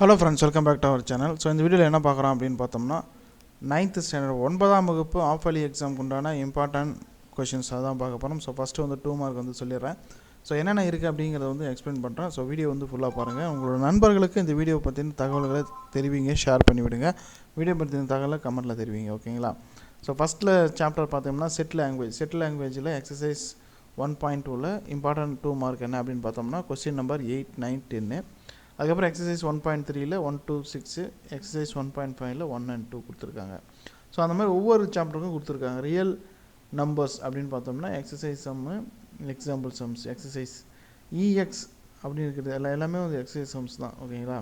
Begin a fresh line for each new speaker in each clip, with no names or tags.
Hello friends, welcome back to our channel. So இந்த வீடியோல என்ன பார்க்கறோம் அப்படினு பார்த்தோம்னா 9th ஸ்டாண்டர்ட் 9ஆம் வகுப்பு ஆஃப் இயர்லி எக்ஸாம்க்கு உண்டான இம்பார்ட்டன்ட் क्वेश्चंस அதான் பார்க்க போறோம். ஸோ ஃபர்ஸ்ட் வந்து 2 மார்க் வந்து சொல்லிறேன். ஸோ என்னென்ன இருக்குது அப்படிங்கறத வந்து எக்ஸ்பிளைன் பண்றேன். ஸோ வீடியோ வந்து ஃபுல்லா பாருங்க. உங்களோட நண்பர்களுக்கு இந்த வீடியோ பத்தின தகவல்களை தெரிவிங்க, ஷேர் பண்ணி விடுங்க. வீடியோ பத்தின தகவலை கமெண்ட்ல தெரிவிங்க, ஓகேங்களா? ஸோ ஃபர்ஸ்ட்ல சாப்டர் பார்த்தோம்னா செட் லாங்குவேஜ்ல எக்ஸர்சைஸ் 1.2ல இம்பார்ட்டன்ட் 2 மார்க் என்ன அப்படினு பார்த்தோம்னா क्वेश्चन நம்பர் 8 9 10. அதுக்கப்புறம் எக்ஸசைஸ் 1.3ல 1 2 6, எக்ஸசைஸ் 1.5ல 1 and 2 கொடுத்துருக்காங்க. ஸோ அந்த மாதிரி ஒவ்வொரு சாப்டருக்கும் கொடுத்துருக்காங்க. ரியல் நம்பர்ஸ் அப்படின்னு பார்த்தோம்னா எக்ஸசைஸ் சம்மு, எக்ஸாம்பிள் சம்ஸ், எக்ஸசைஸ் இஎக்ஸ் அப்படின்னு இருக்கிறது எல்லாமே வந்து எக்ஸசைஸ் சம்ஸ் தான், ஓகேங்களா?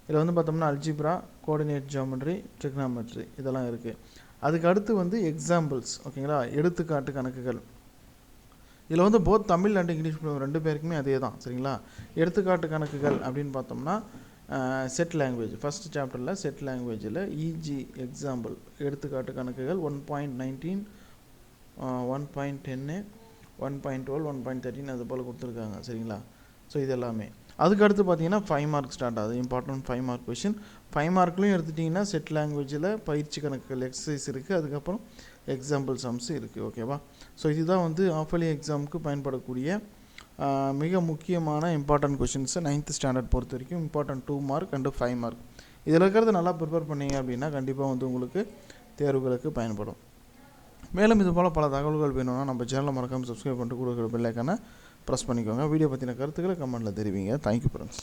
இதில் வந்து பார்த்தோம்னா அல்ஜிப்ரா, கோஆர்டினேட் ஜியோமெட்ரி, ட்ரிக்னாமெட்ரி இதெல்லாம் இருக்குது. அதுக்கு அடுத்து வந்து எக்ஸாம்பிள்ஸ், ஓகேங்களா? எடுத்துக்காட்டு கணக்குகள். இதில் வந்து போத் தமிழ் அண்ட் இங்கிலீஷ் ரெண்டு பேருக்குமே அதே தான், சரிங்களா? எடுத்துக்காட்டு கணக்குகள் அப்படின்னு பார்த்தோம்னா செட் லாங்குவேஜ் ஃபஸ்ட் சாப்டரில் செட் லாங்குவேஜில் இஜி எக்ஸாம்பிள் எடுத்துக்காட்டு கணக்குகள் 1.19, 1.10, 1.12, 1.13 அது போல் கொடுத்துருக்காங்க, சரிங்களா? ஸோ இது எல்லாமே. அதுக்கடுத்து பார்த்தீங்கன்னா 5 மார்க் ஸ்டார்ட் ஆகுது. Important 5 mark question. 5 மார்க்லையும் எடுத்துட்டிங்கன்னா செட் லாங்குவேஜில் பயிற்சி கணக்குகள் எக்ஸசைஸ் இருக்குது, அதுக்கப்புறம் எக்ஸாம்பிள் சம்ஸ் இருக்குது, ஓகேவா? ஸோ இதுதான் வந்து ஆஃப் இயர்லி எக்ஸாமுக்கு பயன்படக்கூடிய மிக முக்கியமான இம்பார்ட்டன்ட் கொஷின்ஸை 9th ஸ்டாண்டர்ட் பொறுத்த வரைக்கும் இம்பார்ட்டன்ட் 2 மார்க் அண்டு 5 மார்க். இதில் இருக்கிறது நல்லா ப்ரிப்பேர் பண்ணீங்க அப்படின்னா கண்டிப்பாக வந்து உங்களுக்கு தேர்வுகளுக்கு பயன்படும். மேலும் இது போல் பல தகவல்கள் வேணும்னா நம்ம சேனலை மறக்காமல் சப்ஸ்கிரைப் பண்ணிட்டு கொடுக்குற பெல் ஐக்கானை ப்ரெஸ் பண்ணிக்கோங்க. வீடியோ பற்றின கருத்துக்களை கமெண்ட்டில் தெரிவிங்க. Thank you friends.